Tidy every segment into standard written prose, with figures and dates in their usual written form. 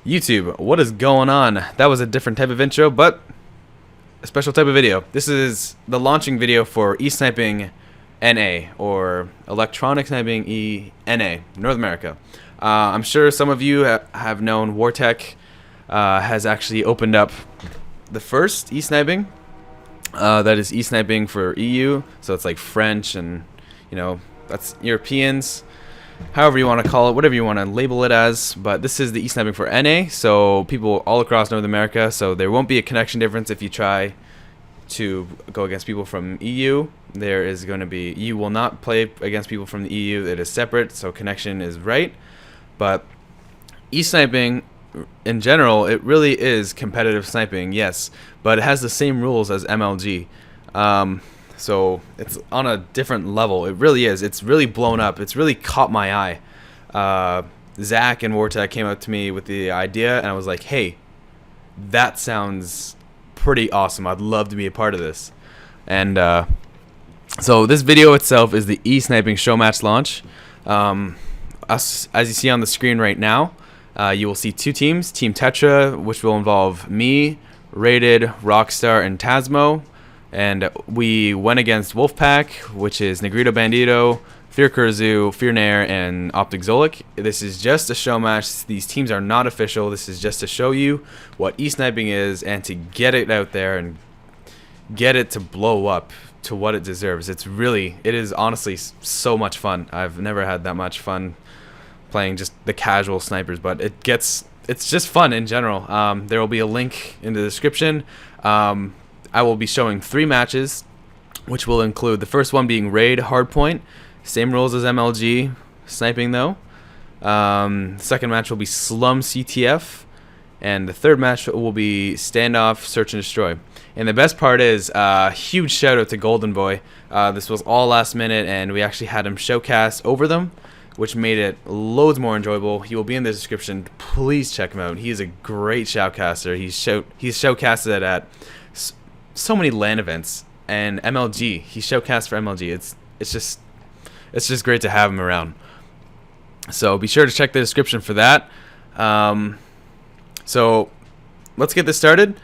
YouTube, what is going on? That was a different type of intro, but a special type of video. This is the launching video for e-Sniping NA, or Electronic Sniping ENA, North America. I'm sure some of you have known Wolfpack has actually opened up the first e-Sniping. That is e-Sniping for EU, so it's like French and, you know, that's Europeans. However you want to call it, whatever you want to label it as, but this is the e-Sniping for NA, so people all across North America, so there won't be a connection difference if you try to go against people from EU. There is going to be, you will not play against people from the EU, it is separate, so connection is right. But e-Sniping, in general, it really is competitive sniping, yes, but it has the same rules as MLG. So it's on a different level. It really is. It's really blown up. It's really caught my eye. Zach and Wolfpack came up to me with the idea, and I was like, hey, that sounds pretty awesome. I'd love to be a part of this. And so this video itself is the e-Sniping Showmatch launch. As you see on the screen right now, you will see two teams. Team Tetra, which will involve me, Rated, Rockstar, and Tasmo. And we went against Wolfpack, which is Negrito Bandito, Fear Kurzu, Fear Nair, and Optic Zolik. This is just a show match. These teams are not official. This is just to show you what e-Sniping is and to get it out there and get it to blow up to what it deserves. It is honestly so much fun. I've never had that much fun playing just the casual snipers, but it's just fun in general. There will be a link in the description. I will be showing 3 matches, which will include the first one being Raid Hardpoint, same rules as MLG, sniping though. Second match will be Slums CTF, and the third match will be Standoff Search and Destroy. And the best part is, huge shout out to Golden Boy. This was all last minute, and we actually had him showcast over them, which made it loads more enjoyable. He will be in the description. Please check him out. He is a great shoutcaster. He's showcasted it at so many LAN events, and MLG. He showcased for MLG. It's just great to have him around. So be sure to check the description for that. So let's get this started.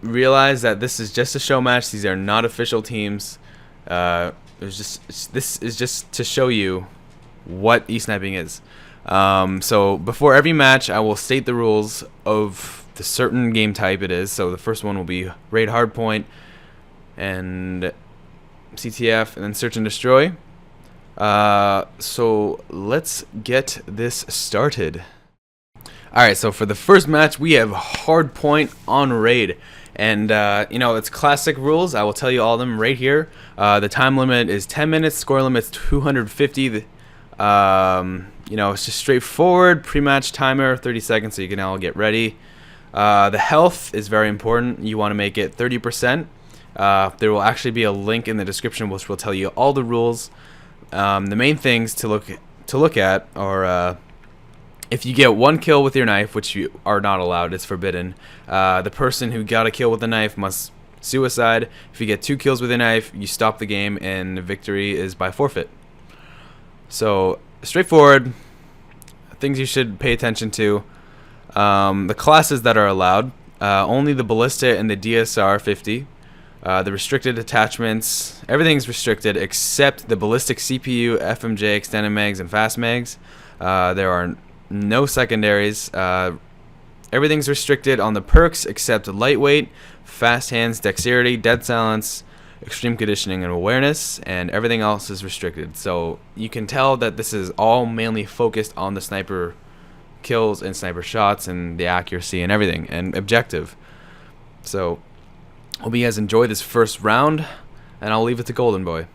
Realize that this is just a show match. These are not official teams. This is just to show you what e-Sniping is. So before every match, I will state the rules of the certain game type it is. So the first one will be Raid Hardpoint and CTF, and then Search and Destroy. So let's get this started. Alright, so for the first match, we have Hardpoint on Raid. And, you know, it's classic rules. I will tell you all of them right here. The time limit is 10 minutes. Score limit is 250. You know, it's just straightforward. Pre-match timer, 30 seconds, so you can all get ready. The health is very important. You want to make it 30%. There will actually be a link in the description which will tell you all the rules. The main things to look at are if you get 1 kill with your knife, which you are not allowed, it's forbidden. The person who got a kill with a knife must suicide. If you get 2 kills with a knife, you stop the game, and victory is by forfeit. So straightforward things you should pay attention to. The classes that are allowed, only the Ballista and the DSR 50. The restricted attachments, everything's restricted except the ballistic CPU, FMJ, extended mags, and fast mags. There are no secondaries. Everything's restricted on the perks except lightweight, fast hands, dexterity, dead silence, extreme conditioning, and awareness, and everything else is restricted. So you can tell that this is all mainly focused on the sniper kills and sniper shots and the accuracy and everything and objective. So hope you guys enjoy this first round, and I'll leave it to Golden Boy.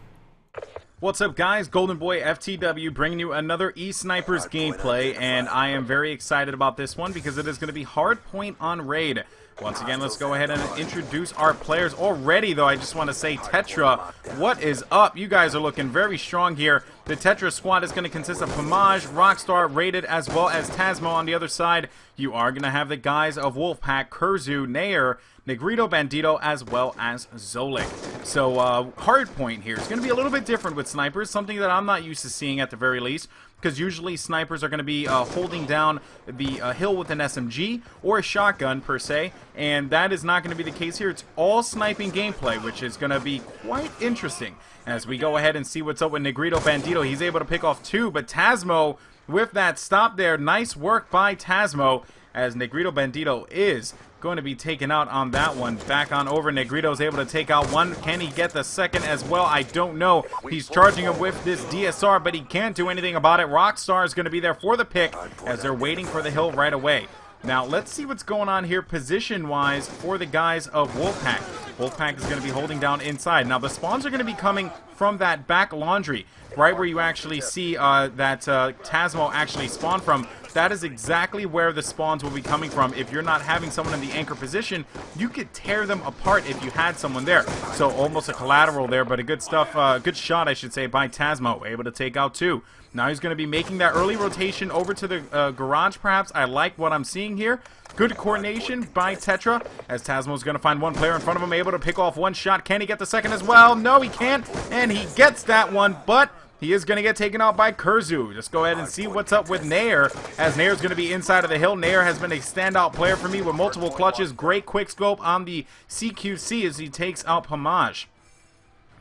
What's up, guys? Golden Boy FTW bringing you another e-Snipers gameplay, and I am very excited about this one because it is going to be Hardpoint on Raid. Once again, let's go ahead and introduce our players. Already, though, I just want to say, Tetra, what is up? You guys are looking very strong here. The Tetra squad is going to consist of Homage, Rockstar, Rated, as well as Tasmo. On the other side, you are going to have the guys of Wolfpack, Kurzu, Nair, Negrito Bandito, as well as Zolik. So, Hardpoint here is going to be a little bit different with snipers, something that I'm not used to seeing at the very least, because usually snipers are going to be holding down the hill with an SMG or a shotgun per se, and that is not going to be the case here. It's all sniping gameplay, which is going to be quite interesting. As we go ahead and see what's up with Negrito Bandito, he's able to pick off 2, but Tasmo with that stop there, nice work by Tasmo, as Negrito Bandito is going to be taken out on that one. Back on over, Negrito's able to take out 1. Can he get the second as well? I don't know. He's charging him with this DSR, but he can't do anything about it. Rockstar is going to be there for the pick as they're waiting for the hill right away. Now, let's see what's going on here position-wise for the guys of Wolfpack. Wolfpack is going to be holding down inside. Now, the spawns are going to be coming from that back laundry, right where you actually see that Tasmo actually spawned from. That is exactly where the spawns will be coming from. If you're not having someone in the anchor position, you could tear them apart if you had someone there. So almost a collateral there, but a good stuff, good shot, I should say, by Tasmo. Able to take out 2. Now he's going to be making that early rotation over to the garage, perhaps. I like what I'm seeing here. Good coordination by Tetra, as Tasmo's going to find 1 player in front of him, able to pick off 1 shot. Can he get the second as well? No, he can't, and he gets that one, but he is going to get taken out by Kurzu. Just go ahead and see what's up with Nair, as Nair's going to be inside of the hill. Nair has been a standout player for me with multiple clutches. Great quick scope on the CQC as he takes out Homage.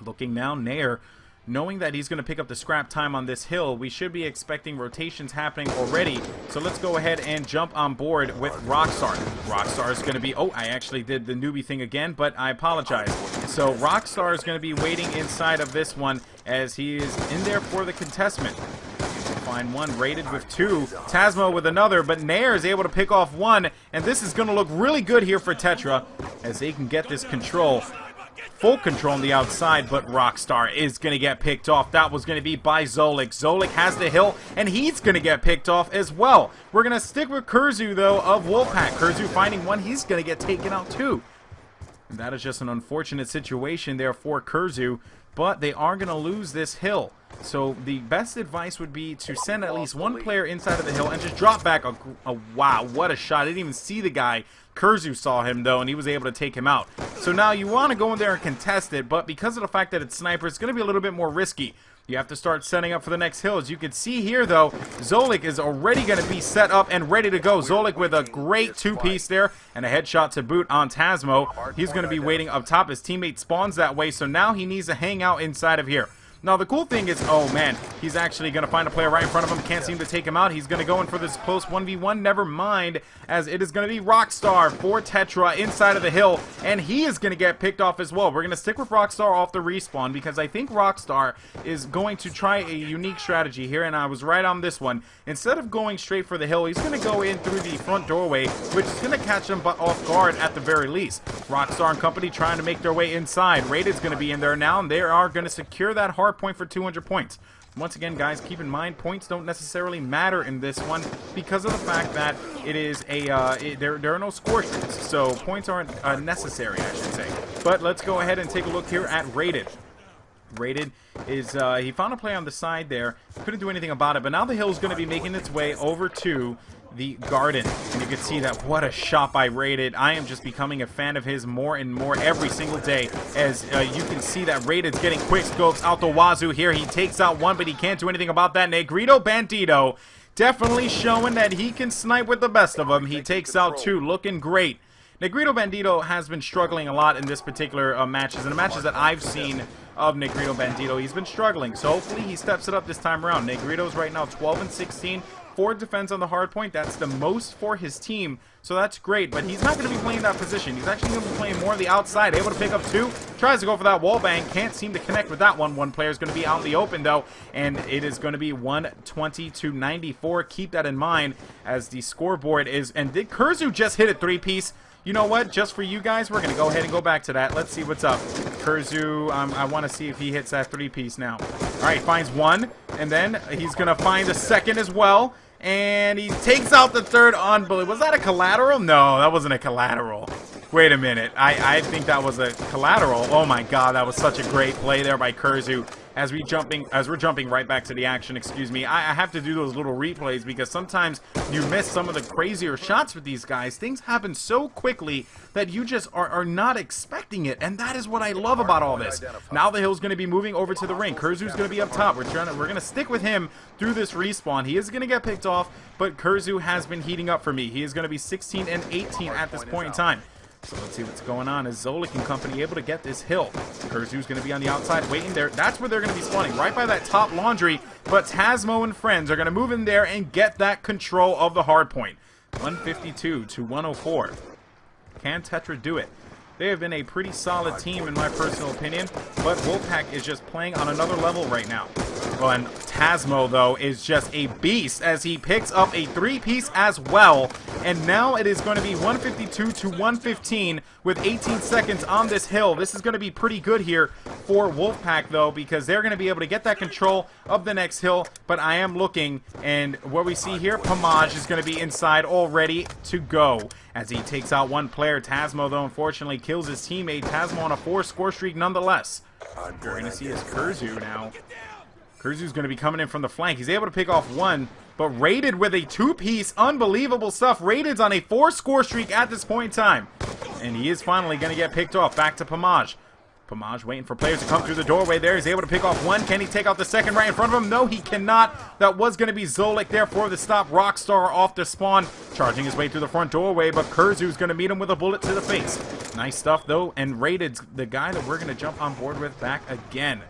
Looking now, Nair, knowing that he's going to pick up the scrap time on this hill, we should be expecting rotations happening already. So let's go ahead and jump on board with Rockstar. Rockstar is going to be... Oh, I actually did the newbie thing again, but I apologize. So Rockstar is going to be waiting inside of this one as he is in there for the contestment. Find 1, Rated with 2, Tasmo with another, but Nair is able to pick off 1, and this is going to look really good here for Tetra as they can get this control. Full control on the outside, but Rockstar is going to get picked off. That was going to be by Zolik. Zolik has the hill, and he's going to get picked off as well. We're going to stick with Kurzu, though, of Wolfpack. Kurzu finding 1. He's going to get taken out, too. And that is just an unfortunate situation there for Kurzu, but they are going to lose this hill. So the best advice would be to send at least 1 player inside of the hill and just drop back. Wow, what a shot. I didn't even see the guy. Kurzu saw him, though, and he was able to take him out. So now you want to go in there and contest it, but because of the fact that it's sniper, it's going to be a little bit more risky. You have to start setting up for the next hill. As you can see here, though, Zolik is already going to be set up and ready to go. Zolik with a great 2-piece there and a headshot to boot on Tasmo. He's going to be waiting up top. His teammate spawns that way, so now he needs to hang out inside of here. Now, the cool thing is, oh man, he's actually going to find a player right in front of him. Can't seem to take him out. He's going to go in for this close 1v1. Never mind, as it is going to be Rockstar for Tetra inside of the hill, and he is going to get picked off as well. We're going to stick with Rockstar off the respawn because I think Rockstar is going to try a unique strategy here, and I was right on this one. Instead of going straight for the hill, he's going to go in through the front doorway, which is going to catch him off guard at the very least. Rockstar and company trying to make their way inside. Raid's going to be in there now, and they are going to secure that hard point for 200 points. Once again, guys, keep in mind, points don't necessarily matter in this one because of the fact that it is a there are no score streaks, so points aren't necessary, I should say. But let's go ahead and take a look here at Rated. Rated is he found a play on the side there, couldn't do anything about it, but now the hill is going to be making its way over to the garden, and you can see that. What a shot by Rated. I am just becoming a fan of his more and more every single day, as you can see that Rated's getting quick scopes out the wazoo here. He takes out 1, but he can't do anything about that. Negrito Bandito definitely showing that he can snipe with the best of them. He takes out 2, looking great. Negrito Bandito has been struggling a lot in this particular matches, and the matches that I've seen of Negrito Bandito, he's been struggling, so hopefully he steps it up this time around. Negrito's right now 12-16, 4 defense on the hard point. That's the most for his team, so that's great, but he's not going to be playing that position. He's actually going to be playing more on the outside, able to pick up 2, tries to go for that wall bang, can't seem to connect with that one. 1 player is going to be out in the open, though, and it is going to be 120-94. Keep that in mind, as the scoreboard is, and did Kurzu just hit a 3-piece? You know what? Just for you guys, we're going to go ahead and go back to that. Let's see what's up. Kurzu, I want to see if he hits that 3-piece now. All right, finds 1, and then he's going to find the second as well. And he takes out the third. Unbelievable. Was that a collateral? No, that wasn't a collateral. Wait a minute. I think that was a collateral. Oh my god, that was such a great play there by Kurzu. As we're jumping right back to the action, excuse me. I have to do those little replays because sometimes you miss some of the crazier shots with these guys. Things happen so quickly that you just are not expecting it, and that is what I love about all this. Now the hill's going to be moving over to the ring. Kurzu's going to be up top. We're going to stick with him through this respawn. He is going to get picked off, but Kurzu has been heating up for me. He is going to be 16 and 18 at this point in time. So let's see what's going on. Is Zolik and company able to get this hill? Kurzu's going to be on the outside waiting there. That's where they're going to be spawning, right by that top laundry. But Tasmo and friends are going to move in there and get that control of the hard point. 152 to 104. Can Tetra do it? They have been a pretty solid team in my personal opinion, but Wolfpack is just playing on another level right now. Oh, and Tasmo, though, is just a beast as he picks up a three-piece as well. And now it is going to be 152 to 115 with 18 seconds on this hill. This is going to be pretty good here for Wolfpack, though, because they're going to be able to get that control of the next hill. But I am looking, and what we see here, Pamaj is going to be inside all ready to go as he takes out one player. Tasmo, though, unfortunately kills his teammate. Tasmo on a 4-score streak nonetheless. We're going to see his Kurzu now. Kurzu's going to be coming in from the flank. He's able to pick off one, but Rated with a 2-piece. Unbelievable stuff. Rated's on a 4-score streak at this point in time. And he is finally going to get picked off. Back to Pamaj. Pamaj waiting for players to come through the doorway there. He's able to pick off one. Can he take out the second right in front of him? No, he cannot. That was going to be Zolik there for the stop. Rockstar off the spawn, charging his way through the front doorway, but Kurzu's going to meet him with a bullet to the face. Nice stuff, though, and Rated's the guy that we're going to jump on board with back again.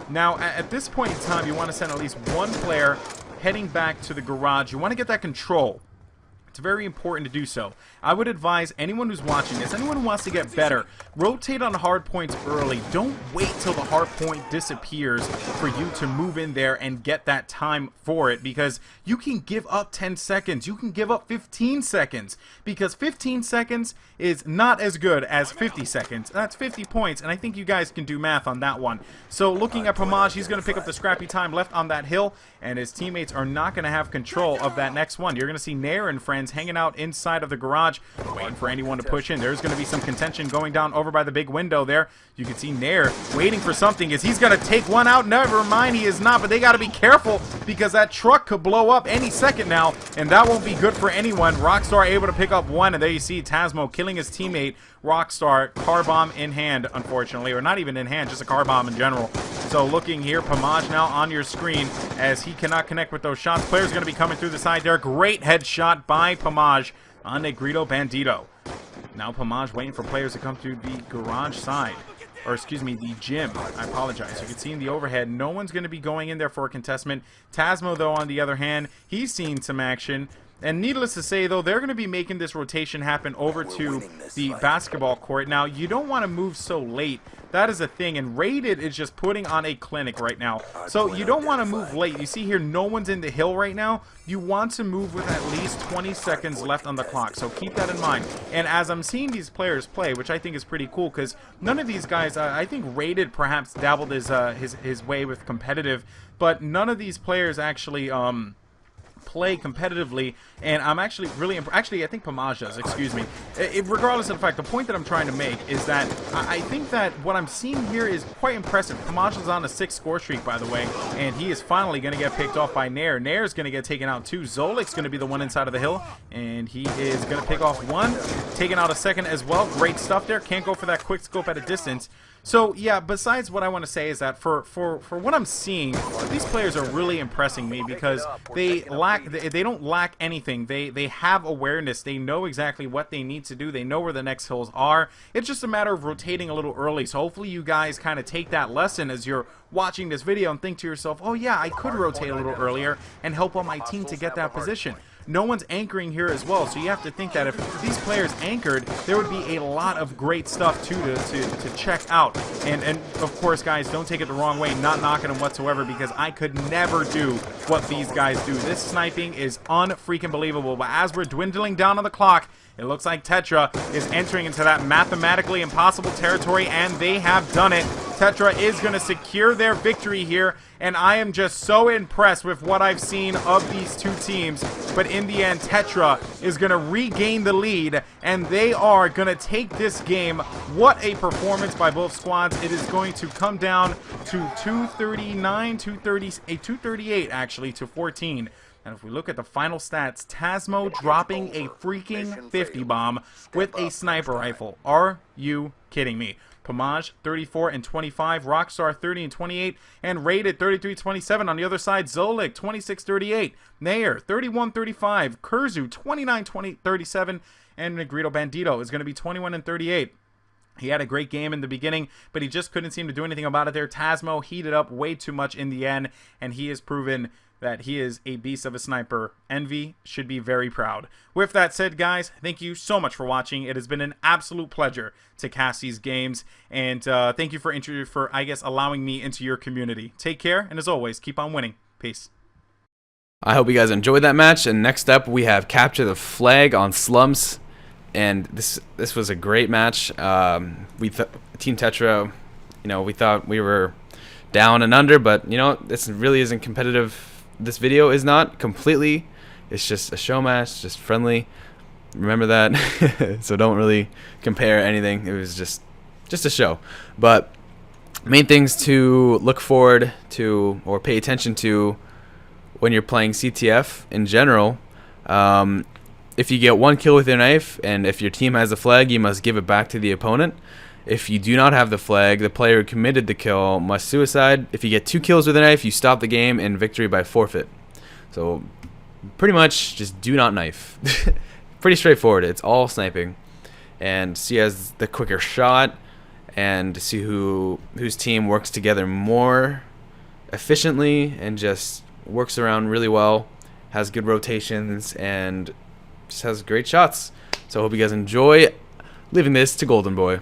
Now, at this point in time, you want to send at least one player heading back to the garage. You want to get that control. It's very important to do so. I would advise anyone who's watching this, anyone who wants to get better, rotate on hard points early. Don't wait till the hard point disappears for you to move in there and get that time for it, because you can give up 10 seconds. You can give up 15 seconds, because 15 seconds is not as good as 50 seconds. That's 50 points, and I think you guys can do math on that one. So looking at Pamaj, he's going to pick up the scrappy time left on that hill, and his teammates are not going to have control of that next one. You're going to see Nair and friends hanging out inside of the garage, waiting for anyone to push in. There's going to be some contention going down over by the big window there. You can see Nair waiting for something as he's going to take one out. Never mind, he is not, but they got to be careful because that truck could blow up any second now, and that won't be good for anyone. Rockstar able to pick up one, and there you see Tasmo killing his teammate. Rockstar, car bomb in hand, unfortunately, or not even in hand, just a car bomb in general. So looking here, Pamaj now on your screen as he cannot connect with those shots. Players going to be coming through the side there. Great headshot by Pamaj on Negrito Bandito. Now Pamaj waiting for players to come through the garage side. Or excuse me, the gym. I apologize. You can see in the overhead, no one's going to be going in there for a contestment. Tasmo, though, on the other hand, he's seen some action. And needless to say, though, they're going to be making this rotation happen over to the basketball court. Now, you don't want to move so late. That is a thing, and Rated is just putting on a clinic right now. So you don't want to move late. You see here, no one's in the hill right now. You want to move with at least 20 seconds left on the clock, so keep that in mind. And as I'm seeing these players play, which I think is pretty cool, because none of these guys, I think Rated perhaps dabbled his way with competitive, but none of these players actually play competitively, and I'm actually really actually I think Pamaj does, excuse me. Regardless of the fact, the point that I'm trying to make is that I think that what I'm seeing here is quite impressive. Pamaj is on a 6-score streak, by the way, and he is finally going to get picked off by Nair. Nair's going to get taken out too. Zolik's going to be the one inside of the hill, and he is going to pick off one, taking out a second as well. Great stuff there. Can't go for that quick scope at a distance. So yeah, besides what I want to say is that for what I'm seeing, these players are really impressing me because they don't lack anything. They have awareness. They know exactly what they need to do. They know where the next hills are. It's just a matter of rotating a little early. So hopefully you guys kind of take that lesson as you're watching this video and think to yourself, oh yeah, I could rotate a little earlier and help on my team to get that position. No one's anchoring here as well, so you have to think that if these players anchored, there would be a lot of great stuff too to check out. And of course, guys, don't take it the wrong way, not knocking them whatsoever, because I could never do what these guys do. This sniping is unfreaking believable. But as we're dwindling down on the clock, it looks like Tetra is entering into that mathematically impossible territory, and they have done it. Tetra is going to secure their victory here, and I am just so impressed with what I've seen of these two teams. But in the end, Tetra is going to regain the lead, and they are going to take this game. What a performance by both squads. It is going to come down to 239, 238 actually, to 14. And if we look at the final stats, Tasmo dropping a freaking 50 bomb with a sniper rifle. Are you kidding me? Pomaj 34 and 25, Rockstar 30 and 28, and Rated 33-27. On the other side, Zolik 26-38, Nair 31-35, Kurzu 29-37, and Negrito Bandito is going to be 21 and 38. He had a great game in the beginning, but he just couldn't seem to do anything about it there. Tasmo heated up way too much in the end, and he has proven that he is a beast of a sniper. Envy should be very proud. With that said, guys, thank you so much for watching. It has been an absolute pleasure to cast these games, and thank you for I guess, allowing me into your community. Take care, and as always, keep on winning. Peace. I hope you guys enjoyed that match. And next up, we have Capture the Flag on Slums. And this was a great match. Team Tetra, we thought we were down and under, but this really isn't competitive. This video is not completely. It's just a show match, just friendly. Remember that. So don't really compare anything. It was just a show. But main things to look forward to or pay attention to when you're playing CTF in general. If you get one kill with your knife, and if your team has a flag, you must give it back to the opponent. If you do not have the flag, the player who committed the kill must suicide. If you get 2 kills with a knife, you stop the game and victory by forfeit. So pretty much just do not knife. Pretty straightforward. It's all sniping. And see who has the quicker shot, and see whose team works together more efficiently and just works around really well, has good rotations, and just has great shots. So I hope you guys enjoy. Leaving this to Golden Boy.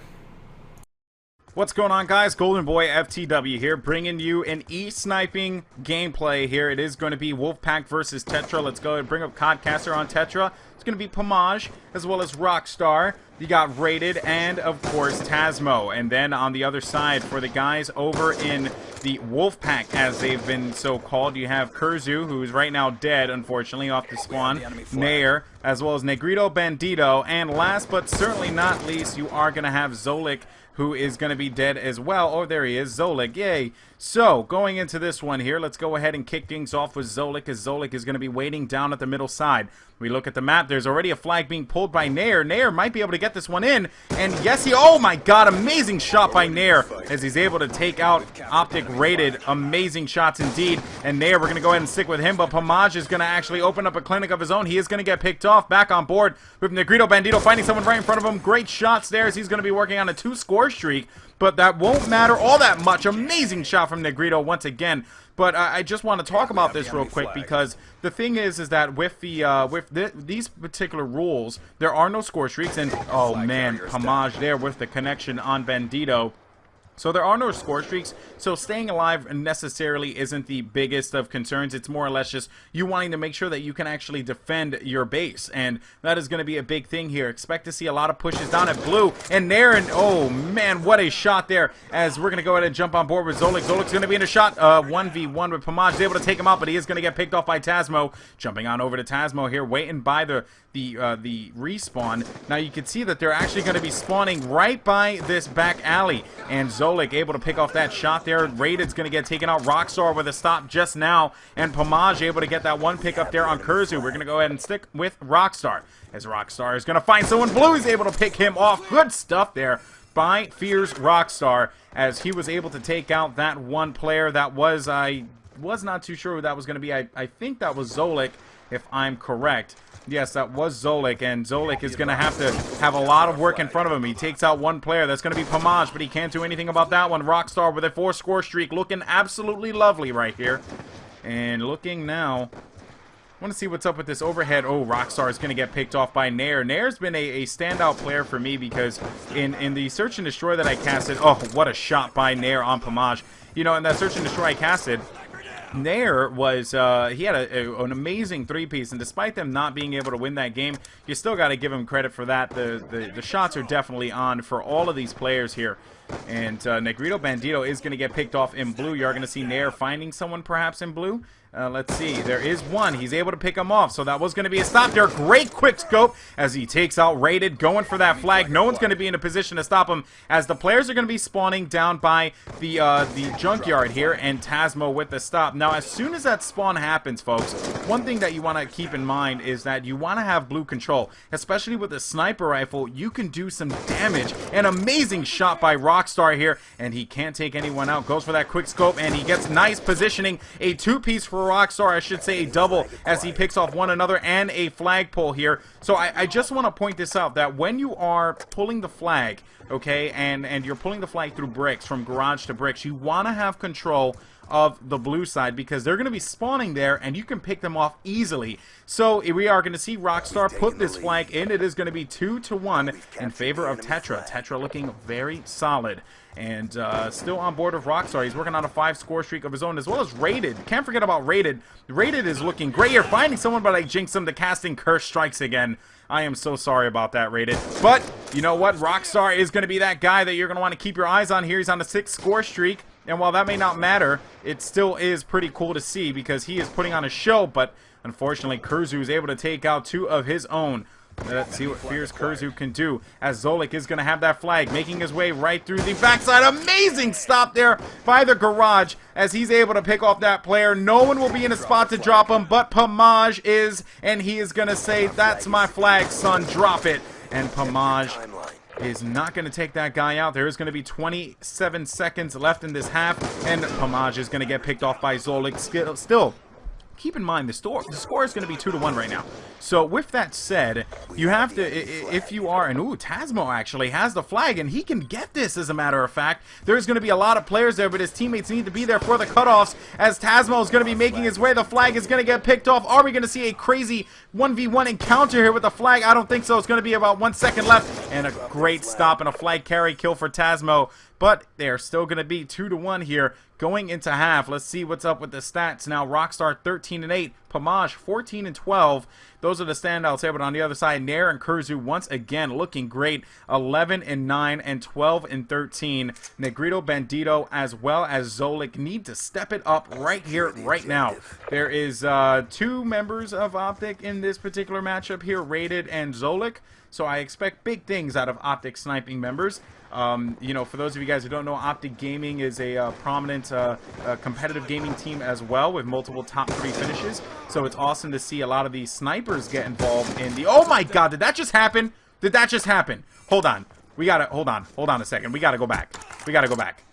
What's going on, guys? Golden Boy FTW here, bringing you an e-sniping gameplay here. It is going to be Wolfpack versus Tetra. Let's go ahead and bring up Codcaster on Tetra. It's going to be Pomaj, as well as Rockstar. You got Rated, and of course Tasmo. And then on the other side, for the guys over in the Wolfpack, as they've been so called, you have Kurzu, who is right now dead, unfortunately, off the spawn. Nair, as well as Negrito Bandito. And last but certainly not least, you are going to have Zolik, who is going to be dead as well. Oh, there he is, Zolik, yay. So, going into this one here, let's go ahead and kick things off with Zolik, as Zolik is going to be waiting down at the middle side. We look at the map, there's already a flag being pulled by Nair. Nair might be able to get this one in, and yes, oh my god, amazing shot by Nair, as he's able to take out Optic Rated. Amazing shots indeed, and Nair, we're going to go ahead and stick with him, but Pomaj is going to actually open up a clinic of his own. He is going to get picked off, back on board with Negrito Bandito finding someone right in front of him. Great shots there, as he's going to be working on a 2-score streak, but that won't matter all that much. Amazing shot from Negrito once again. But I just want to talk about this real quick, because the thing is that with these particular rules, there are no score streaks, and oh man, Pomaj there with the connection on Bandito. So there are no score streaks, so staying alive necessarily isn't the biggest of concerns. It's more or less just you wanting to make sure that you can actually defend your base, and that is going to be a big thing here. Expect to see a lot of pushes down at blue, and Nair, and oh man, what a shot there, as we're going to go ahead and jump on board with Zolik. Zolik's going to be in a shot, 1v1 with Pomaj. He's able to take him out, but he is going to get picked off by Tasmo. Jumping on over to Tasmo here, waiting by the respawn. Now you can see that they're actually going to be spawning right by this back alley, and Zolik able to pick off that shot there. Rated's going to get taken out. Rockstar with a stop just now, and Pomaj able to get that one pick up there on Kurzu. We're going to go ahead and stick with Rockstar, as Rockstar is going to find someone. Blue is able to pick him off. Good stuff there by Fierce Rockstar, as he was able to take out that one player. That was, I was not too sure who that was going to be. I think that was Zolik, if I'm correct. Yes, that was Zolik, and Zolik is going to have a lot of work in front of him. He takes out one player. That's going to be Pomaj, but he can't do anything about that one. Rockstar with a 4-score streak, looking absolutely lovely right here. And looking now, I want to see what's up with this overhead. Oh, Rockstar is going to get picked off by Nair. Nair's been a standout player for me, because in the Search and Destroy that I casted, oh, what a shot by Nair on Pomaj. You know, in that Search and Destroy I casted, Nair was, he had an amazing 3-piece, and despite them not being able to win that game, you still got to give him credit for that. The shots are definitely on for all of these players here. And Negrito Bandito is going to get picked off in blue. You're going to see Nair finding someone perhaps in blue. Let's see. There is one. He's able to pick him off. So that was going to be a stop there. Great quick scope as he takes out Rated, going for that flag. No one's going to be in a position to stop him as the players are going to be spawning down by the junkyard here, and Tasmo with the stop. Now, as soon as that spawn happens, folks, one thing that you want to keep in mind is that you want to have blue control, especially with the sniper rifle. You can do some damage. An amazing shot by Rockstar here, and he can't take anyone out. Goes for that quick scope, and he gets nice positioning. A two-piece for Rockstar, I should say a double, as he picks off one another, and a flagpole here. So I just want to point this out, that when you are pulling the flag, okay, and you're pulling the flag through bricks, from garage to bricks, you want to have control of the blue side, because they're going to be spawning there and you can pick them off easily. So we are going to see Rockstar put this flag in. It is going to be 2-1 in favor of Tetra. Tetra looking very solid. And still on board with Rockstar. He's working on a 5-score streak of his own, as well as Rated. Can't forget about Rated. Rated is looking great here, finding someone, but I jinxed him. The casting curse strikes again. I am so sorry about that, Rated. But you know what? Rockstar is going to be that guy that you're going to want to keep your eyes on here. He's on a 6-score streak. And while that may not matter, it still is pretty cool to see, because he is putting on a show. But unfortunately, Kurzu is able to take out 2 of his own. Let's see what Fierce Kurzu can do, as Zolik is going to have that flag, making his way right through the backside. Amazing stop there by the garage, as he's able to pick off that player. No one will be in a spot to drop him, but Pamaj is, and he is going to say, "That's my flag, son, drop it." And Pamaj is not going to take that guy out. There is going to be 27 seconds left in this half, and Pamaj is going to get picked off by Zolik. Still, keep in mind, the score is going to be 2-1 right now. So with that said, you have to, if you are, and ooh, Tasmo actually has the flag, and he can get this, as a matter of fact. There's going to be a lot of players there, but his teammates need to be there for the cutoffs, as Tasmo is going to be making his way. The flag is going to get picked off. Are we going to see a crazy 1v1 encounter here with the flag? I don't think so. It's going to be about 1 second left, and a great stop and a flag carry kill for Tasmo. But they are still going to be 2-1 here going into half. Let's see what's up with the stats now. Rockstar 13-8, Pamaj 14-12. Those are the standouts here. But on the other side, Nair and Kurzu once again looking great, 11-9 and 12-13. Negrito Bandito as well as Zolik need to step it up right here, right now. There is 2 members of Optic in this particular matchup here, Rated and Zolik. So I expect big things out of Optic Sniping members. You know, for those of you guys who don't know, Optic Gaming is a prominent competitive gaming team as well, with multiple top 3 finishes. So it's awesome to see a lot of these snipers get involved in the... Oh my god, did that just happen? Did that just happen? Hold on. We gotta... Hold on a second. We gotta go back. We gotta go back.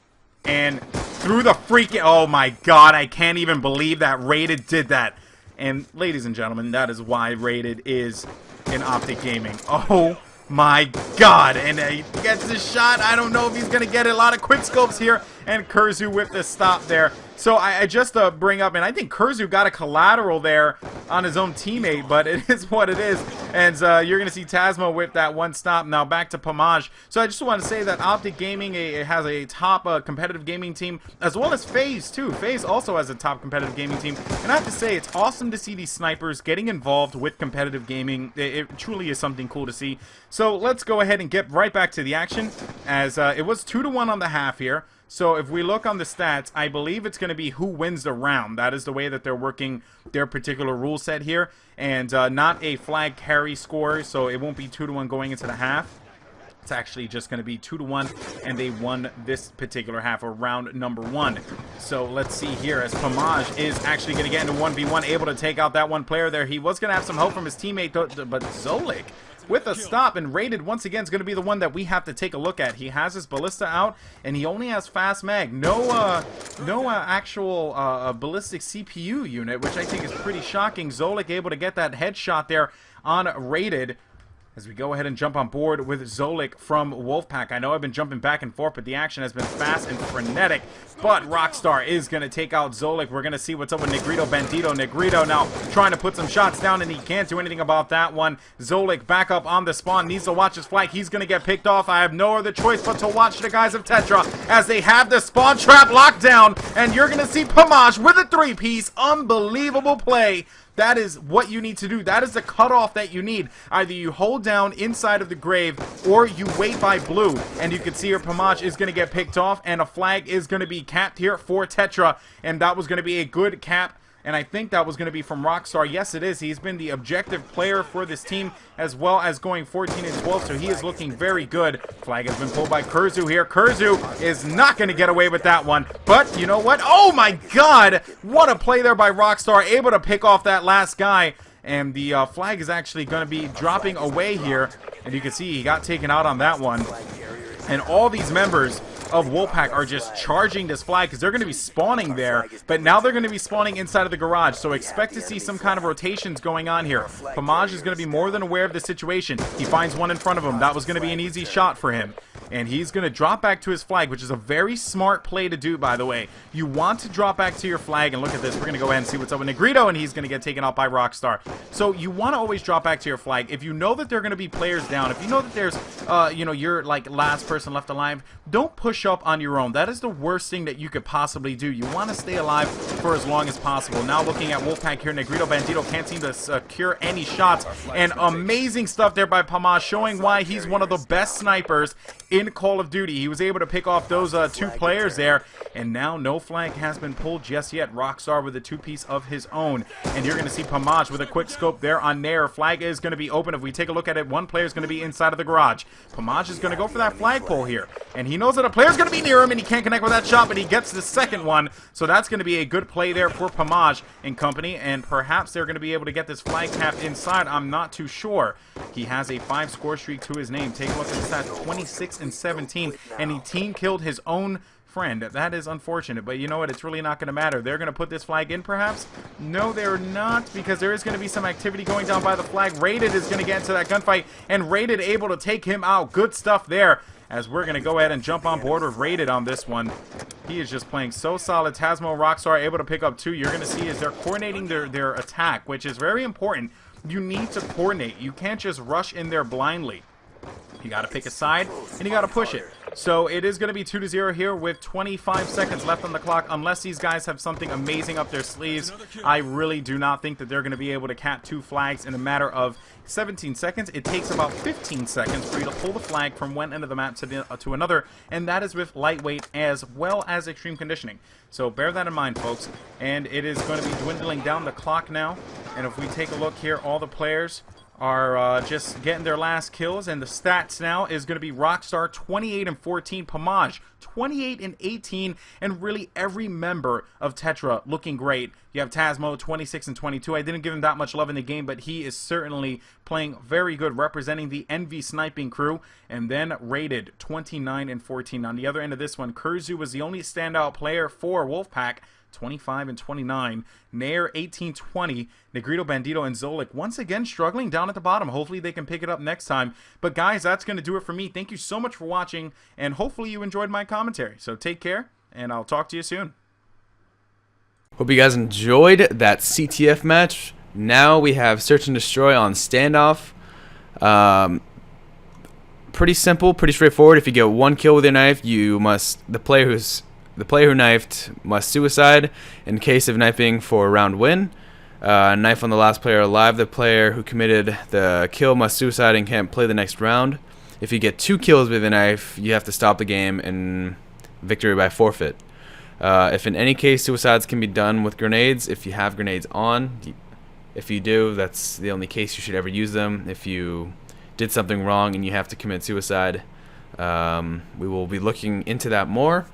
And through the freaking... Oh my god, I can't even believe that Rated did that. And ladies and gentlemen, that is why Rated is in Optic Gaming. Oh my god, and he gets the shot. I don't know if he's gonna get it. A lot of quick scopes here, and Kurzu with the stop there. So I just bring up, and I think Kurzu got a collateral there on his own teammate, but it is what it is. And you're going to see Tasmo with that one stop. Now back to Pamaj. So I just want to say that Optic Gaming has a top competitive gaming team, as well as FaZe too. FaZe also has a top competitive gaming team. And I have to say, it's awesome to see these snipers getting involved with competitive gaming. It truly is something cool to see. So let's go ahead and get right back to the action, as it was 2-1 on the half here. So if we look on the stats, I believe it's going to be who wins the round. That is the way that they're working their particular rule set here. And not a flag carry score, so it won't be 2-1 going into the half. It's actually just going to be 2-1, and they won this particular half, or round number 1. So let's see here, as Pamaj is actually going to get into 1v1, able to take out that one player there. He was going to have some help from his teammate, but Zolik with a stop, and Rated once again is going to be the one that we have to take a look at. He has his ballista out, and he only has fast mag. No actual ballistic CPU unit, which I think is pretty shocking. Zolik able to get that headshot there on Rated. As we go ahead and jump on board with Zolik from Wolfpack. I know I've been jumping back and forth, but the action has been fast and frenetic. But Rockstar is going to take out Zolik. We're going to see what's up with Negrito Bandito. Negrito now trying to put some shots down, and he can't do anything about that one. Zolik back up on the spawn. Needs to watch his flag. He's going to get picked off. I have no other choice but to watch the guys of Tetra as they have the spawn trap locked down. And you're going to see Pamaj with a 3-piece. Unbelievable play That is what you need to do. That is the cutoff that you need. Either you hold down inside of the grave, or you wait by blue. And you can see here Pomage is going to get picked off, and a flag is going to be capped here for Tetra. And that was going to be a good cap. And I think that was going to be from Rockstar. Yes, it is. He's been the objective player for this team, as well as going 14 and 12, so he is looking very good. Flag has been pulled by Kurzu here. Kurzu is not going to get away with that one. But you know what? Oh my god! What a play there by Rockstar, able to pick off that last guy. And the flag is actually going to be dropping away here. And you can see he got taken out on that one. And all these members of Wolfpack are just charging this flag because they're going to be spawning there, but now they're going to be spawning inside of the garage, so expect to see some kind of rotations going on here. Pomage is going to be more than aware of the situation. He finds one in front of him. That was going to be an easy shot for him, and he's going to drop back to his flag, which is a very smart play to do, by the way. You want to drop back to your flag, and look at this. We're going to go ahead and see what's up with Negrito, and he's going to get taken out by Rockstar. So you want to always drop back to your flag. If you know that there are going to be players down, if you know that there's, you know, you're like last person left alive, don't push up on your own. That is the worst thing that you could possibly do. You want to stay alive for as long as possible. Now looking at Wolfpack here, Negrito Bandito can't seem to secure any shots, and amazing stuff there by Pomage, showing why he's one of the best snipers in Call of Duty. He was able to pick off those two players there, and now no flag has been pulled just yet. Rockstar with a two-piece of his own, and you're going to see Pomage with a quick scope there on Nair. Flag is going to be open. If we take a look at it, one player is going to be inside of the garage. Pomage is going to go for that flagpole here, and he knows that a player is going to be near him, and he can't connect with that shot, but he gets the second one, so that's going to be a good play there for Pomage and company, and perhaps they're going to be able to get this flag cap inside. I'm not too sure. He has a 5 score streak to his name. Take a look at the stats, 26 and 17, and he team killed his own friend. That is unfortunate, but you know what? It's really not going to matter. They're going to put this flag in, perhaps? No, they're not, because there is going to be some activity going down by the flag. Rated is going to get into that gunfight, and Rated able to take him out. Good stuff there, as we're going to go ahead and jump on board with Rated on this one. He is just playing so solid. Tasmo, Rockstar able to pick up 2. You're going to see is they're coordinating their attack, which is very important. You need to coordinate. You can't just rush in there blindly. You got to pick a side, and you got to push it. So it is going to be 2-0 here with 25 seconds left on the clock. Unless these guys have something amazing up their sleeves, I really do not think that they're going to be able to cap 2 flags in a matter of 17 seconds. It takes about 15 seconds for you to pull the flag from one end of the map to another, and that is with lightweight as well as extreme conditioning. So bear that in mind, folks. And it is going to be dwindling down the clock now. And if we take a look here, all the players are just getting their last kills, and the stats now is going to be Rockstar 28 and 14, Pomage 28 and 18, and really every member of Tetra looking great. You have Tasmo 26 and 22. I didn't give him that much love in the game, but he is certainly playing very good, representing the e-Sniping crew. And then Rated 29 and 14. On the other end of this one, Kurzu was the only standout player for Wolfpack, 25 and 29. Nair 18-20. Negrito Bandito and Zolik once again struggling down at the bottom. Hopefully they can pick it up next time. But guys, that's going to do it for me. Thank you so much for watching, and hopefully you enjoyed my commentary. So take care, and I'll talk to you soon. Hope you guys enjoyed that CTF match. Now we have Search and Destroy on Standoff. Pretty simple, pretty straightforward. If you get 1 kill with your knife, you must the player who knifed must suicide in case of knifing for a round win. Knife on the last player alive. The player who committed the kill must suicide and can't play the next round. If you get 2 kills with a knife, you have to stop the game and victory by forfeit. If in any case suicides can be done with grenades, if you have grenades on. If you do, that's the only case you should ever use them. If you did something wrong and you have to commit suicide, we will be looking into that more.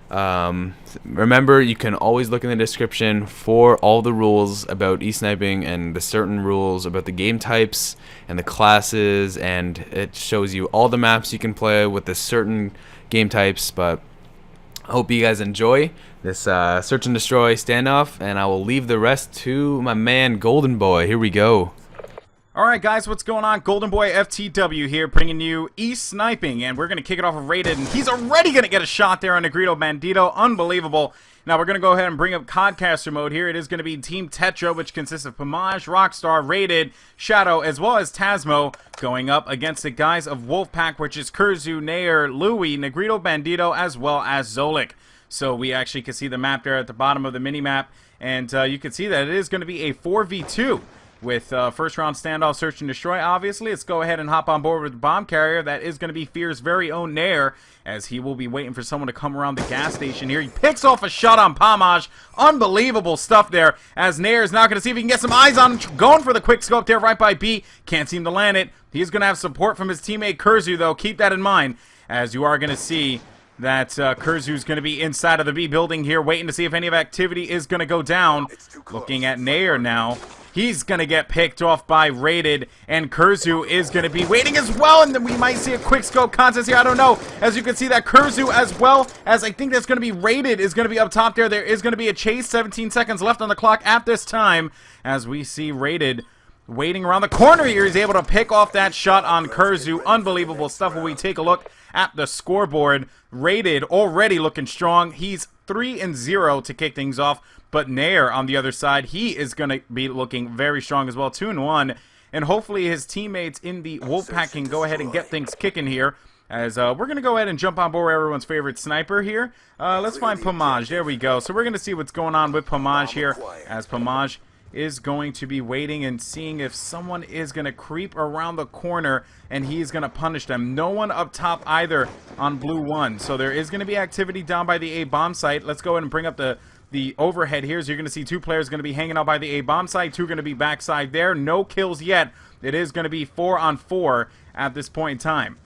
Remember, you can always look in the description for all the rules about e-sniping and the certain rules about the game types and the classes, and it shows you all the maps you can play with the certain game types. But I hope you guys enjoy this Search and Destroy Standoff, and I will leave the rest to my man Golden Boy. Here we go. Alright guys, what's going on? Golden Boy FTW here, bringing you e-Sniping, and we're going to kick it off with Rated, and he's already going to get a shot there on Negrito Bandito. Unbelievable. Now we're going to go ahead and bring up Codcaster mode here. It is going to be Team Tetra, which consists of Pomage, Rockstar, Rated, Shadow, as well as Tasmo, going up against the guys of Wolfpack, which is Kurzu, Nair, Louie, Negrito Bandito, as well as Zolik. So we actually can see the map there at the bottom of the mini-map. And you can see that it is going to be a 4v2 with first round standoff, search and destroy. Obviously, let's go ahead and hop on board with the bomb carrier. That is going to be Fear's very own Nair, as he will be waiting for someone to come around the gas station here. He picks off a shot on Pomage. Unbelievable stuff there, as Nair is now going to see if he can get some eyes on him. Going for the quick scope there right by B. Can't seem to land it. He's going to have support from his teammate Kurzu, though. Keep that in mind, as you are going to see that Kurzu's going to be inside of the B building here, waiting to see if any of activity is going to go down. Looking at Nair now. He's going to get picked off by Rated, and Kurzu is going to be waiting as well, and then we might see a quick scope contest here. I don't know. As you can see that Kurzu, as well as I think that's going to be Rated, is going to be up top there. There is going to be a chase. 17 seconds left on the clock at this time, as we see Rated waiting around the corner here. He's able to pick off that shot on Kurzu. Unbelievable stuff. When we take a look at the scoreboard, Rated already looking strong. He's 3-0 to kick things off. But Nair on the other side, he is going to be looking very strong as well, 2-1. And hopefully his teammates in the Wolfpack can go ahead and get things kicking here. As we're going to go ahead and jump on board everyone's favorite sniper here. Let's find Pomage. There we go. So we're going to see what's going on with Pomage here, as Pomage is going to be waiting and seeing if someone is going to creep around the corner, and he's going to punish them. No one up top either on blue 1. So there is going to be activity down by the A bomb site. Let's go ahead and bring up the overhead here. So you're going to see 2 players going to be hanging out by the A bomb site, 2 going to be backside there. No kills yet. It is going to be 4-on-4 at this point in time.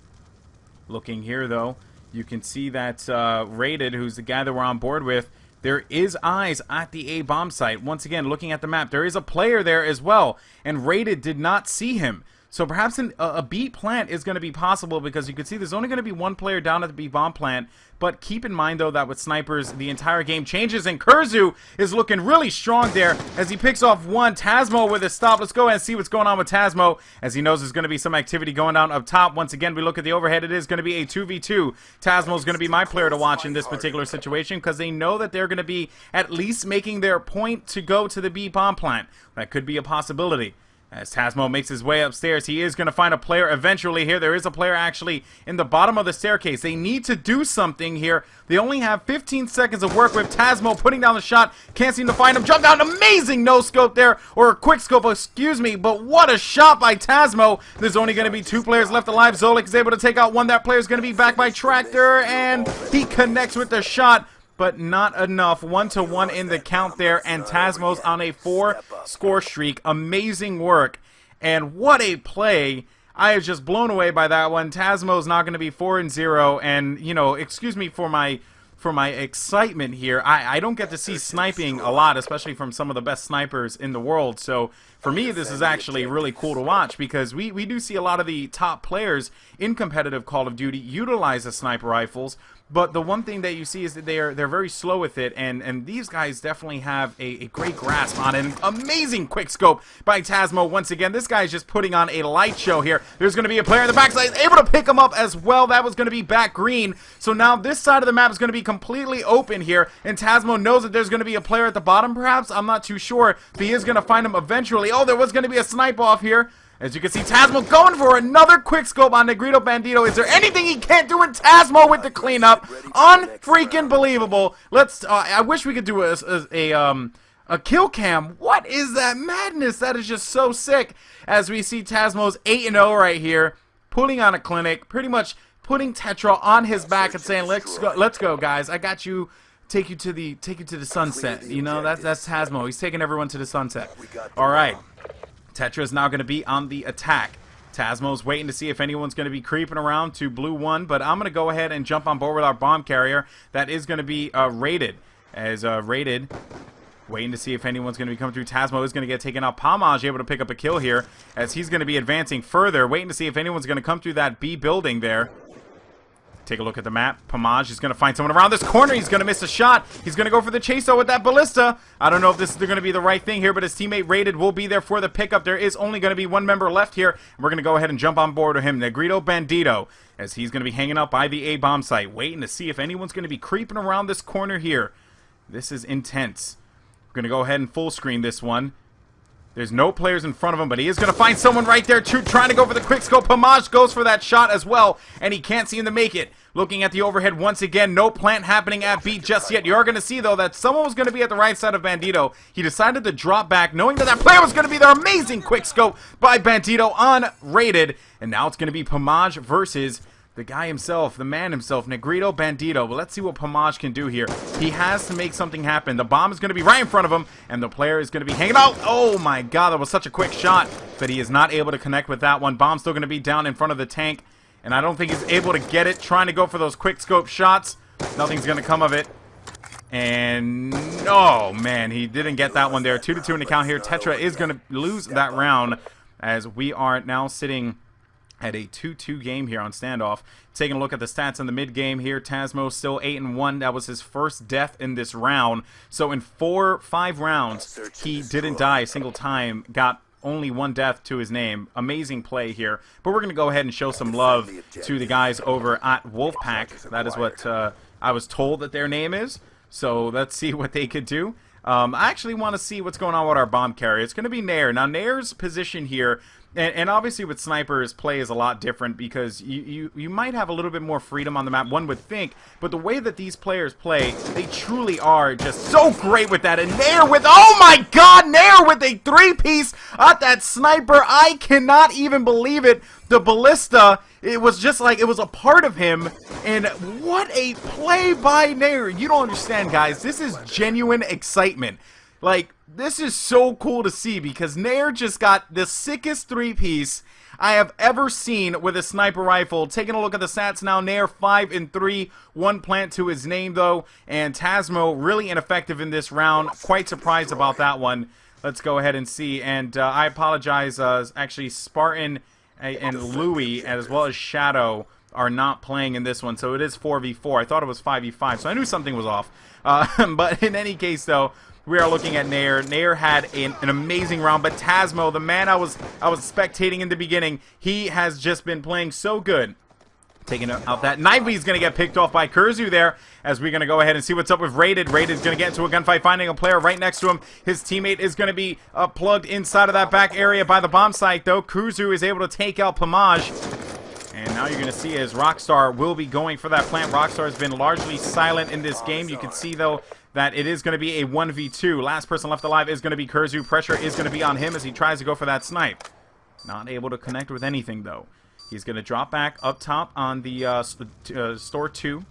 Looking here, though, you can see that Rated, who's the guy that we're on board with, there is eyes at the A bomb site. Once again, looking at the map, there is a player there as well, and Rated did not see him. So perhaps a B plant is going to be possible, because you can see there's only going to be 1 player down at the B bomb plant. But keep in mind, though, that with snipers, the entire game changes, and Kurzu is looking really strong there as he picks off 1. Tasmo with a stop. Let's go ahead and see what's going on with Tasmo, as he knows there's going to be some activity going down up top. Once again, we look at the overhead. It is going to be a 2v2. Tasmo is going to be my player to watch in this particular situation, because they know that they're going to be at least making their point to go to the B bomb plant. That could be a possibility. As Tasmo makes his way upstairs, he is going to find a player eventually here. There is a player actually in the bottom of the staircase. They need to do something here. They only have 15 seconds of work with Tasmo putting down the shot. Can't seem to find him. Jump down. Amazing no-scope there. Or a quick scope, excuse me. But what a shot by Tasmo. There's only going to be 2 players left alive. Zolik is able to take out 1. That player is going to be back by Tractor. And he connects with the shot, but not enough. 1-1 in the count there, and Tasmo's on a 4-score streak. Amazing work, and what a play. I was just blown away by that one. Tasmo's not going to be 4-0, and, you know, excuse me for my excitement here. I don't get to see sniping a lot, especially from some of the best snipers in the world. So for me, this is actually really cool to watch, because we do see a lot of the top players in competitive Call of Duty utilize the sniper rifles. But the one thing that you see is that they're very slow with it, and these guys definitely have a great grasp on it. An amazing quick scope by Tasmo. Once again, this guy is just putting on a light show here. There's going to be a player in the backside able to pick him up as well. That was going to be back green. So now this side of the map is going to be completely open here, and Tasmo knows that there's going to be a player at the bottom, perhaps. I'm not too sure, but he is going to find him eventually. Oh, there was going to be a snipe off here. As you can see, Tasmo going for another quick scope on Negrito Bandito. Is there anything he can't do? And Tasmo with the cleanup. Unfreaking believable. Let's. I wish we could do a kill cam. What is that madness? That is just so sick. As we see Tasmo's 8-0 right here, pulling on a clinic, pretty much putting Tetra on his back and saying, "Let's go, guys. I got you." Take you to the sunset. You know, that's Tasmo. He's taking everyone to the sunset. All right. Tetra is now going to be on the attack. Tasmo's waiting to see if anyone's going to be creeping around to blue 1, but I'm going to go ahead and jump on board with our bomb carrier. That is going to be Rated. As Rated, waiting to see if anyone's going to be coming through. Tasmo is going to get taken out. Pomage able to pick up a kill here, as he's going to be advancing further, waiting to see if anyone's going to come through that B building there. Take a look at the map. Pomage is going to find someone around this corner. He's going to miss a shot. He's going to go for the chase, though, with that ballista. I don't know if this is going to be the right thing here, but his teammate Rated will be there for the pickup. There is only going to be 1 member left here. We're going to go ahead and jump on board with him, Negrito Bandito, as he's going to be hanging out by the A bomb site, waiting to see if anyone's going to be creeping around this corner here. This is intense. We're going to go ahead and full screen this one. There's no players in front of him, but he is going to find someone right there, too, trying to go for the quick scope. Pomage goes for that shot as well, and he can't seem to make it. looking at the overhead once again. No plant happening at B just yet. You are going to see, though, that someone was going to be at the right side of Bandito. He decided to drop back, knowing that that player was going to be there. Amazing quick scope by Bandito on Rated. And now it's going to be Pomage versus the guy himself, the man himself, Negrito Bandito. But let's see what Pomage can do here. He has to make something happen. The bomb is going to be right in front of him, and the player is going to be hanging out. Oh my god, that was such a quick shot, but he is not able to connect with that one. Bomb's still going to be down in front of the tank, and I don't think he's able to get it. Trying to go for those quick scope shots. Nothing's going to come of it. And, oh man, he didn't get that one there. 2-2 in the count here. Tetra is going to lose that round, as we are now sitting at a 2-2 game here on Standoff. Taking a look at the stats in the mid game here, Tasmo still 8-1. That was his first death in this round. So in 5 rounds, he didn't die a single time. Got only 1 death to his name. Amazing play here. But we're going to go ahead and show some love to the guys over at Wolfpack. That is what I was told that their name is. So let's see what they could do. I actually want to see what's going on with our bomb carrier. It's going to be Nair. Now, Nair's position here, and obviously with snipers, play is a lot different because you might have a little bit more freedom on the map, one would think. But the way that these players play, they truly are just so great with that. And Nair with, oh my god, Nair with a 3-piece at that sniper. I cannot even believe it. The ballista, it was just like it was a part of him. And what a play by Nair. You don't understand, guys. This is genuine excitement. Like, this is so cool to see because Nair just got the sickest 3-piece I have ever seen with a sniper rifle. Taking a look at the stats now, Nair 5-3, 1 plant to his name though, and Tasmo really ineffective in this round. Quite surprised about that one. Let's go ahead and see. And I apologize, actually Spartan and Louis as well as Shadow are not playing in this one, so it is 4v4. I thought it was 5v5, so I knew something was off. But in any case though, we are looking at Nair. Nair had an amazing round, but Tasmo, the man I was spectating in the beginning, he has just been playing so good. Taking out that Knivey is going to get picked off by Kurzu there, as we're going to go ahead and see what's up with Rated. Rated's going to get into a gunfight, finding a player right next to him. His teammate is going to be plugged inside of that back area by the bomb site, though. Kurzu is able to take out Pomage. And now you're going to see as Rockstar will be going for that plant. Rockstar has been largely silent in this game. You can see, though, that it is going to be a 1v2. Last person left alive is going to be Kurzu. Pressure is going to be on him as he tries to go for that snipe. Not able to connect with anything, though. He's going to drop back up top on the store 2.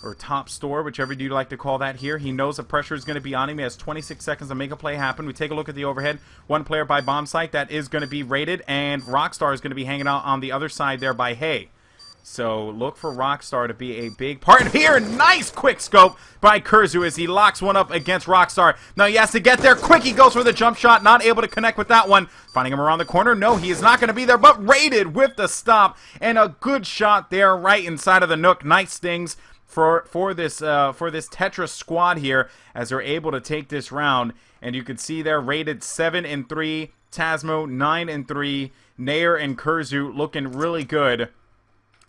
Or top store, whichever you'd like to call that here. He knows the pressure is going to be on him. He has 26 seconds to make a play happen. We take a look at the overhead. 1 player by bomb site. That is going to be Rated. And Rockstar is going to be hanging out on the other side there by Hay. So look for Rockstar to be a big part here. Nice quick scope by Kurzu as he locks one up against Rockstar. Now he has to get there quick. He goes for the jump shot. Not able to connect with that one. Finding him around the corner. No, he is not going to be there, but Rated with the stop. And a good shot there right inside of the nook. Nice stings for this Tetra squad here as they're able to take this round. And you can see they're Rated 7-3, Tasmo 9-3, Nair and Kurzu looking really good.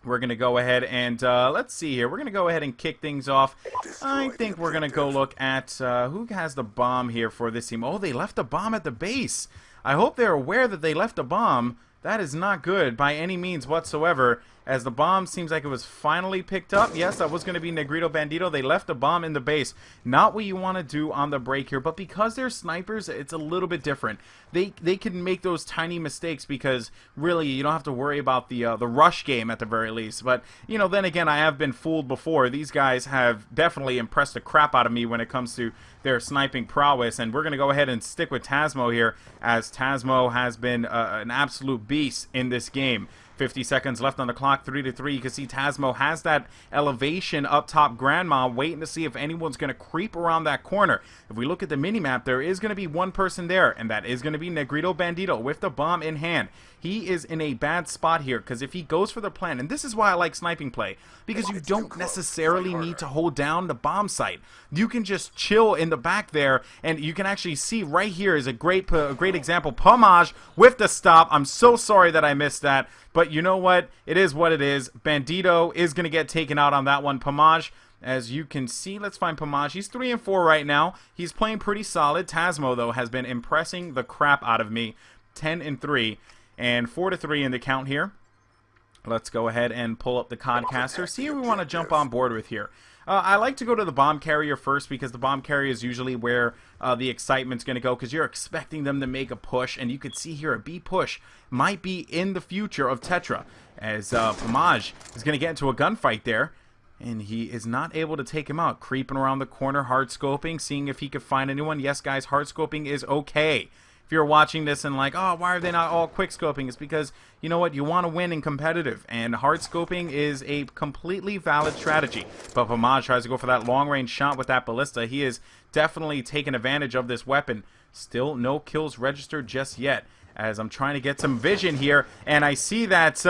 We're going to go ahead and, let's see here. We're going to go ahead and kick things off. I think we're going to go look at, who has the bomb here for this team. Oh, they left a bomb at the base. I hope they're aware that they left a bomb. That is not good by any means whatsoever, as the bomb seems like it was finally picked up. Yes, that was going to be Negrito Bandito. They left a bomb in the base. Not what you want to do on the break here, but because they're snipers, it's a little bit different. They can make those tiny mistakes because really you don't have to worry about the rush game at the very least. But, you know, then again, I have been fooled before. These guys have definitely impressed the crap out of me when it comes to their sniping prowess, and we're going to go ahead and stick with Tasmo here, as Tasmo has been an absolute beast in this game. 50 seconds left on the clock, 3-3. You can see Tasmo has that elevation up top grandma, waiting to see if anyone's going to creep around that corner. If we look at the minimap, there is going to be one person there, and that is going to be Negrito Bandito with the bomb in hand. He is in a bad spot here, because if he goes for the plant, and this is why I like sniping play, because you don't necessarily need to hold down the bomb site. You can just chill in the back there, and you can actually see right here is a great example. Pomage with the stop. I'm so sorry that I missed that, but you know what? It is what it is. Bandito is going to get taken out on that one. Pomage, as you can see, let's find Pomage. He's 3-4 right now. He's playing pretty solid. Tasmo, though, has been impressing the crap out of me. 10-3 and 4-3 in the count here. Let's go ahead and pull up the Codcaster, see who we want to jump on board with here. I like to go to the bomb carrier first because the bomb carrier is usually where the excitement's going to go, because you're expecting them to make a push, and you can see here a B push might be in the future of Tetra, as Pomaj is going to get into a gunfight there, and he is not able to take him out. Creeping around the corner, hard scoping, seeing if he could find anyone. Yes, guys, hard scoping is okay. If you're watching this and like, oh, why are they not all quick scoping? It's because, you know what, you want to win in competitive, and hard scoping is a completely valid strategy. But Pomaj tries to go for that long range shot with that ballista. He is definitely taking advantage of this weapon. Still no kills registered just yet, as I'm trying to get some vision here, and I see that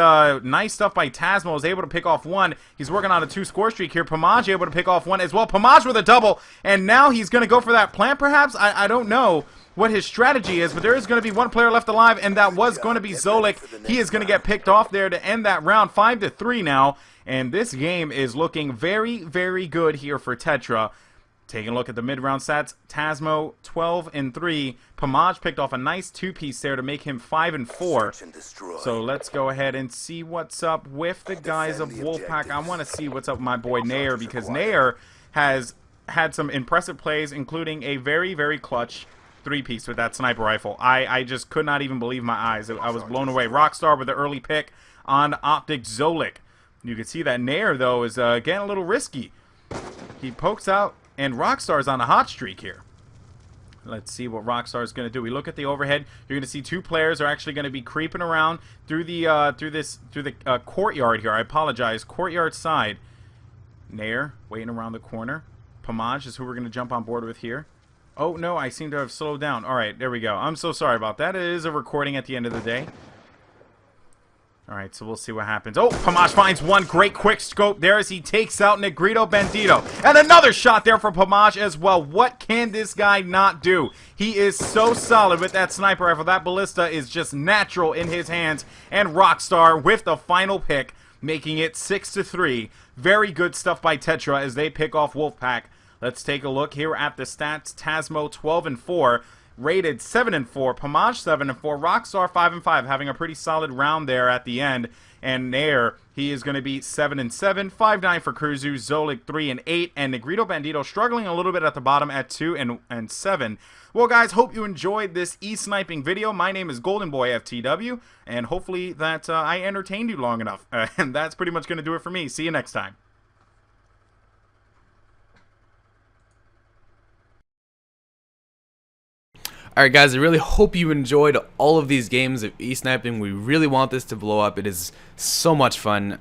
nice stuff by Tasmo. Was able to pick off one. He's working on a 2-score streak here. Pomaj able to pick off one as well. Pomaj with a double, and now he's going to go for that plant perhaps? I don't know what his strategy is, but there is going to be one player left alive, and that was going to be Zolik. He is going to get picked off there to end that round. 5-3 now, and this game is looking very, very good here for Tetra. Taking a look at the mid-round stats, Tasmo 12-3. Pomaj picked off a nice 2-piece there to make him 5-4. So let's go ahead and see what's up with the guys of Wolfpack. I want to see what's up with my boy Nair, because Nair has had some impressive plays, including a very, very clutch 3-piece with that sniper rifle. I just could not even believe my eyes. I was blown away. Rockstar with the early pick on Optic Zolik. You can see that Nair, though, is getting a little risky. He pokes out, and Rockstar's on a hot streak here. Let's see what Rockstar's going to do. We look at the overhead. You're going to see two players are actually going to be creeping around through the courtyard here. I apologize. Courtyard side. Nair waiting around the corner. Pomaj is who we're going to jump on board with here. Oh, no, I seem to have slowed down. All right, there we go. I'm so sorry about that. It is a recording at the end of the day. All right, so we'll see what happens. Oh, Pomaj finds one great quick scope there as he takes out Negrito Bandito. And another shot there for Pomaj as well. What can this guy not do? He is so solid with that sniper rifle. That ballista is just natural in his hands. And Rockstar with the final pick, making it 6-3. Very good stuff by Tetra as they pick off Wolfpack. Let's take a look here at the stats. Tasmo 12-4, rated 7-4, Pomaj 7-4, Rockstar 5-5, having a pretty solid round there at the end. And Nair, he is going to be 7-7, 5-9 for Cruzu, Zolik 3-8, and Negrito Bandito struggling a little bit at the bottom at 2-7. Well, guys, hope you enjoyed this e-sniping video. My name is Golden Boy FTW, and hopefully that I entertained you long enough. And that's pretty much going to do it for me. See you next time. Alright guys, I really hope you enjoyed all of these games of e-sniping. We really want this to blow up. It is so much fun.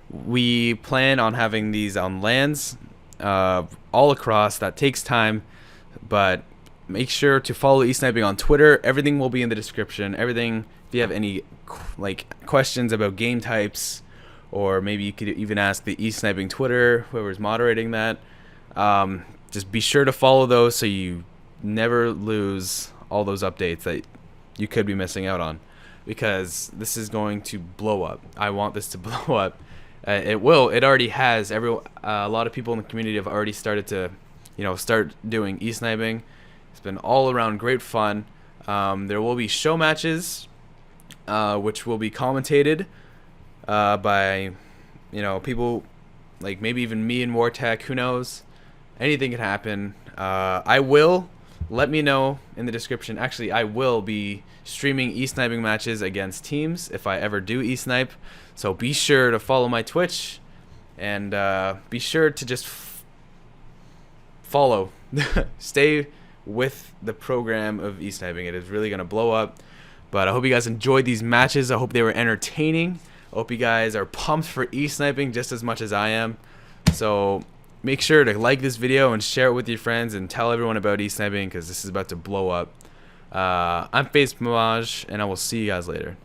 We plan on having these on LANs all across. That takes time, but make sure to follow e-sniping on Twitter. Everything will be in the description. Everything, if you have any questions about game types, or maybe you could even ask the e-sniping Twitter, whoever's moderating that. Just be sure to follow those so you never lose all those updates that you could be missing out on, because this is going to blow up. I want this to blow up. It will. It already has. A lot of people in the community have already started to, start doing e-sniping. It's been all around great fun. There will be show matches, which will be commentated by, people like maybe even me and Wartech. Who knows? Anything can happen. I will. Let me know in the description. Actually, I will be streaming e-sniping matches against teams if I ever do e-snipe. So be sure to follow my Twitch, and be sure to just follow. Stay with the program of e-sniping. It is really going to blow up. But I hope you guys enjoyed these matches. I hope they were entertaining. I hope you guys are pumped for e-sniping just as much as I am. So make sure to like this video and share it with your friends and tell everyone about e-sniping, because this is about to blow up. I'm FaZe Pomaj, and I will see you guys later.